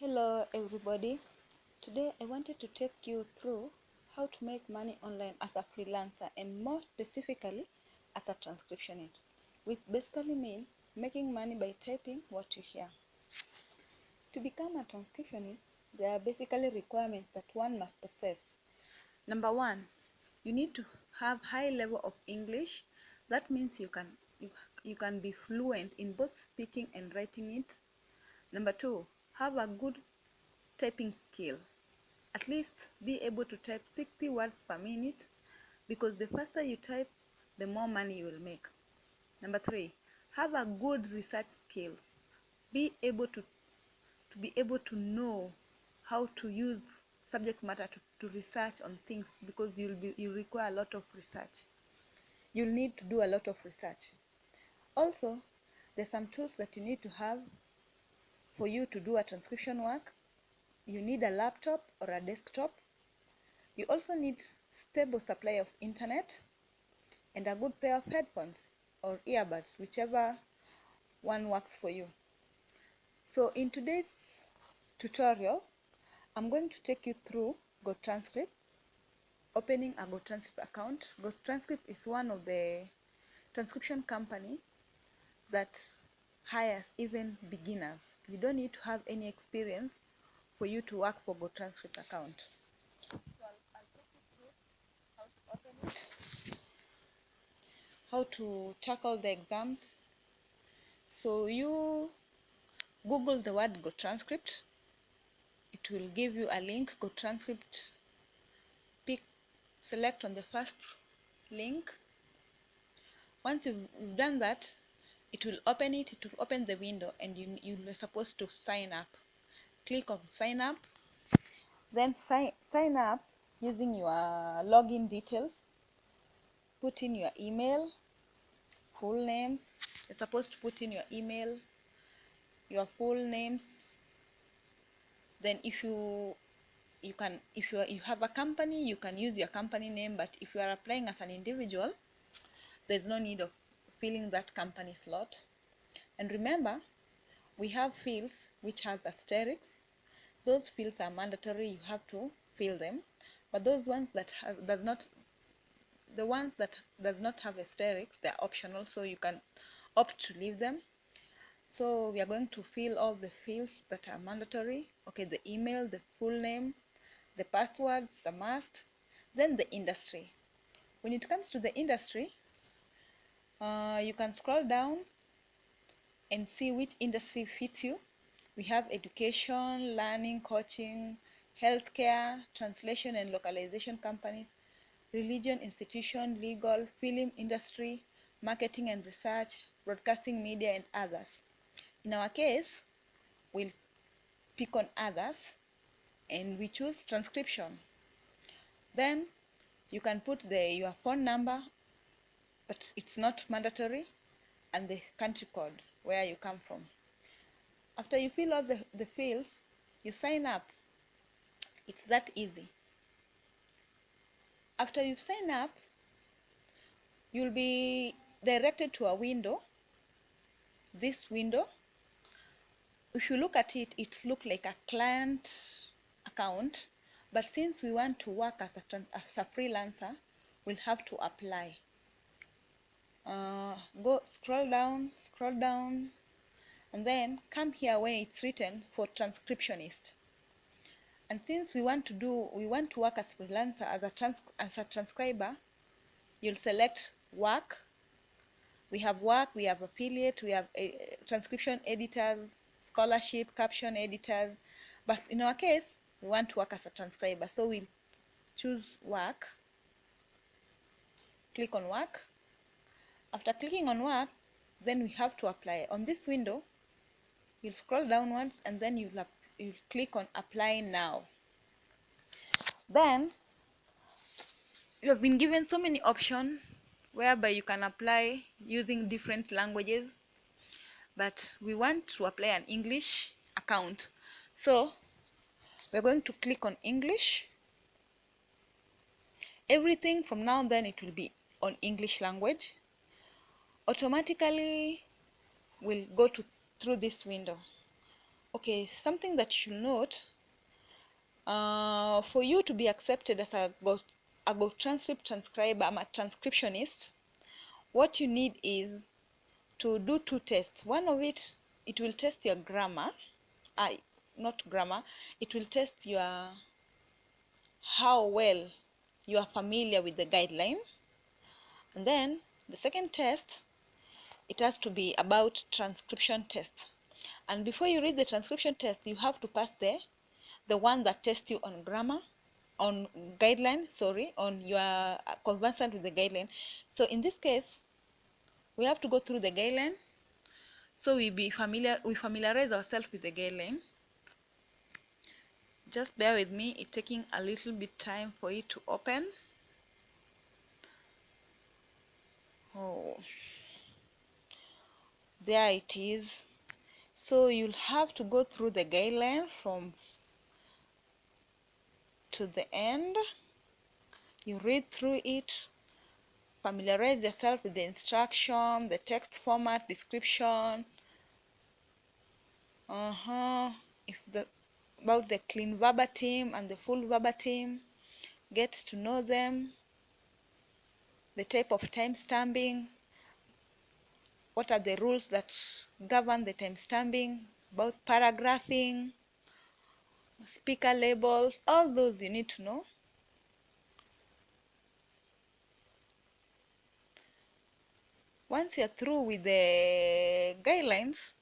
Hello everybody. Today I wanted to take you through how to make money online as a freelancer, and more specifically as a transcriptionist, which basically means making money by typing what you hear. To become a transcriptionist, there are basically requirements that one must possess. Number one, you need to have high level of English. That means you can be fluent in both speaking and writing it. Number two, have a good typing skill. At least be able to type 60 words per minute, because the faster you type, the more money you will make. Number three, have a good research skills. Be able to know how to use subject matter to research on things, because you require a lot of research. You'll need to do a lot of research. Also, there's some tools that you need to have for you to do a transcription work. You need a laptop or a desktop. You also need stable supply of internet and a good pair of headphones or earbuds, whichever one works for you. So in today's tutorial, I'm going to take you through Gotranscript, opening a Gotranscript account. Gotranscript is one of the transcription company that hires even beginners. You don't need to have any experience for you to work for Gotranscript account. So I'll take you through how to open it, how to tackle the exams. So you Google the word Gotranscript. It will give you a link, Gotranscript. Select on the first link. Once you've done that, it will open the window, and you're supposed to sign up. Click on sign up, then sign up using your login details. Put in your email, full names. You're supposed to put in your email, your full names. Then if you have a company, you can use your company name, but if you are applying as an individual, there's no need of filling that company slot. And remember, we have fields which has asterisks. Those fields are mandatory, you have to fill them, but those ones that does not have asterisks, they're optional, so you can opt to leave them. So we are going to fill all the fields that are mandatory. Okay, the email, the full name, the passwords, a must, then the industry. When it comes to the industry, you can scroll down and see which industry fits you. We have education, learning, coaching, healthcare, translation and localization companies, religion, institution, legal, film industry, marketing and research, broadcasting media, and others. In our case, we'll pick on others and we choose transcription. Then you can put your phone number, but it's not mandatory, and the country code where you come from. After you fill out the fields, you sign up. It's that easy. After you've signed up, you'll be directed to a window. This window, if you look at it, it looks like a client account, but since we want to work as a freelancer, we'll have to apply. Scroll down, and then come here where it's written for transcriptionist. And since we want to work as freelancer, as a transcriber, you'll select work. We have work, we have affiliate, we have transcription editors, scholarship, caption editors. But in our case, we want to work as a transcriber, so we'll choose work. Click on work. After clicking on work, then we have to apply. On this window, you'll scroll downwards, and then you'll click on apply now. Then you have been given so many options whereby you can apply using different languages, but we want to apply an English account, so we're going to click on English. Everything from now and then, it will be on English language. Automatically we'll go through this window. Okay, something that you should note, for you to be accepted as a Gotranscript transcriber, I'm a transcriptionist, what you need is to do two tests. One of it will test your grammar, not grammar, it will test your how well you are familiar with the guideline. And then the second test, it has to be about transcription test. And before you read the transcription test, you have to pass the one that tests you on grammar, on guideline, sorry, on your conversant with the guideline. So in this case, we have to go through the guideline. So we familiarize ourselves with the guideline. Just bear with me, it's taking a little bit time for it to open. Oh, there it is. So you'll have to go through the guideline from to the end. You read through it, familiarize yourself with the instruction, the text format, description, about the clean verbatim and the full verbatim, get to know them, the type of timestamping, what are the rules that govern the timestamping, about paragraphing, speaker labels, all those you need to know. Once you're through with the guidelines,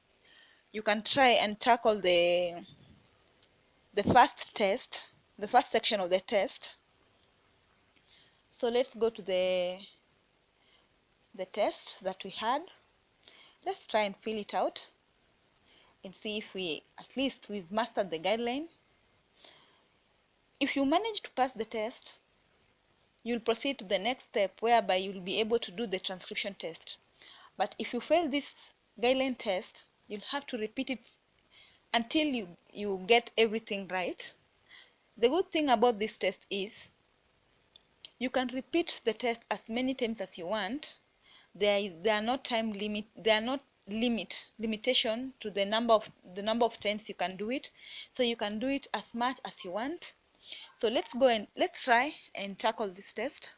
you can try and tackle the first test, the first section of the test. So let's go to the test that we had. Let's try and fill it out and see if at least we've mastered the guideline. If you manage to pass the test, you'll proceed to the next step whereby you'll be able to do the transcription test. But if you fail this guideline test, you'll have to repeat it until you get everything right. The good thing about this test is you can repeat the test as many times as you want. There are no time limit. There are not limitation to the number of times you can do it. So you can do it as much as you want. So let's go and let's try and tackle this test.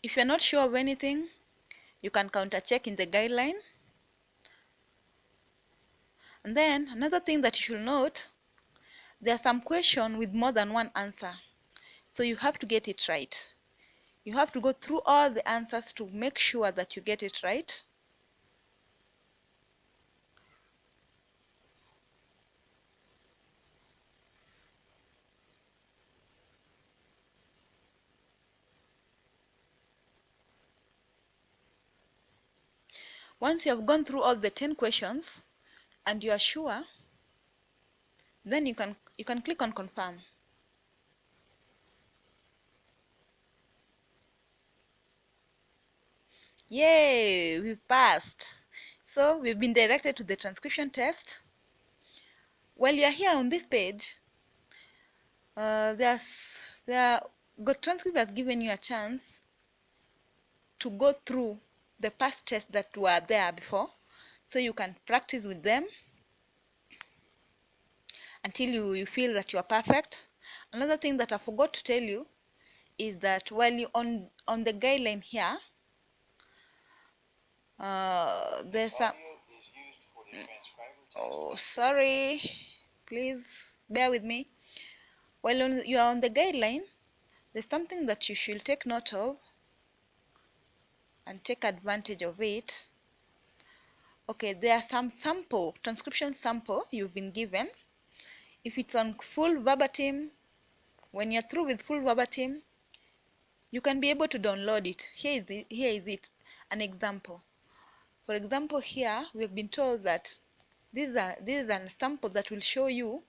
If you're not sure of anything, you can counter check in the guideline. And then another thing that you should note, there are some questions with more than one answer. So you have to get it right. You have to go through all the answers to make sure that you get it right. Once you have gone through all the 10 questions and you are sure, then you can click on confirm. Yay, we've passed. So we've been directed to the transcription test. While you're here on this page, Gotranscript has given you a chance to go through the past tests that were there before, so you can practice with them until you feel that you are perfect. Another thing that I forgot to tell you is that while you on the guideline here, there's a sorry, please bear with me. While you are on the guideline, there's something that you should take note of and take advantage of it. Okay, there are some transcription sample you've been given. If it's on full verbatim, when you're through with full verbatim, you can be able to download it. Here is it, an example. For example, here we've been told that this is a sample that will show you,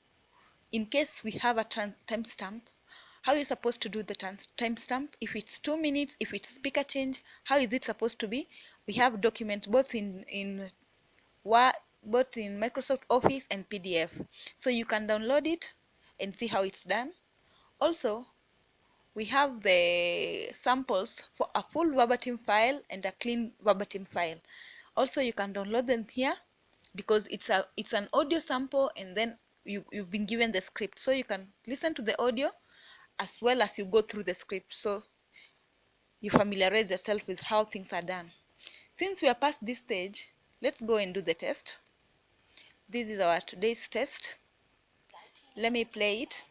in case we have a timestamp, how you're supposed to do the timestamp. If it's 2 minutes, if it's speaker change, how is it supposed to be? We have document both in Word, both in Microsoft Office and PDF. So you can download it and see how it's done. Also, we have the samples for a full verbatim file and a clean verbatim file. Also, you can download them here because it's an audio sample, and then you've been given the script, so you can listen to the audio as well as you go through the script, so you familiarize yourself with how things are done. Since we are past this stage, let's go and do the test. This is our today's test. Let me play it.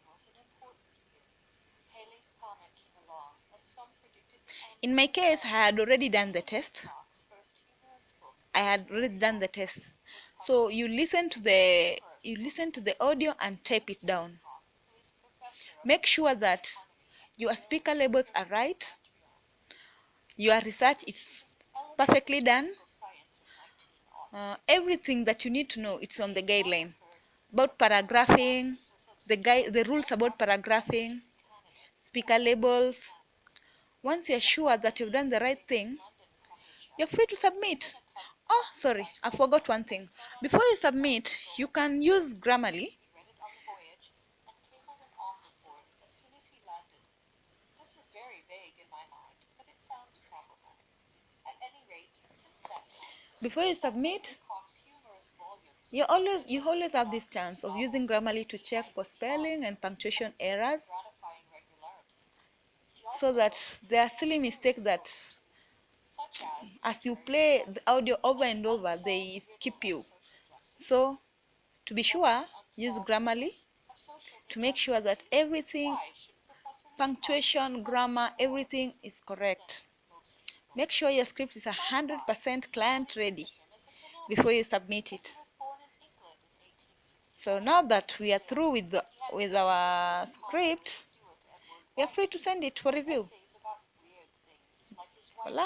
In my case, I had already done the test. So you listen to the audio and type it down. Make sure that your speaker labels are right. Your research is perfectly done. Everything that you need to know, it's on the guideline. About paragraphing, the rules about paragraphing, speaker labels. Once you're sure that you've done the right thing, you're free to submit. Oh, sorry, I forgot one thing. Before you submit, you can use Grammarly. Before you submit, you always have this chance of using Grammarly to check for spelling and punctuation errors, so that there are silly mistakes that as you play the audio over and over, they skip you. So to be sure, use Grammarly to make sure that everything, punctuation, grammar, everything is correct. Make sure your script is 100% client ready before you submit it. So now that we are through with our script, we are free to send it for review.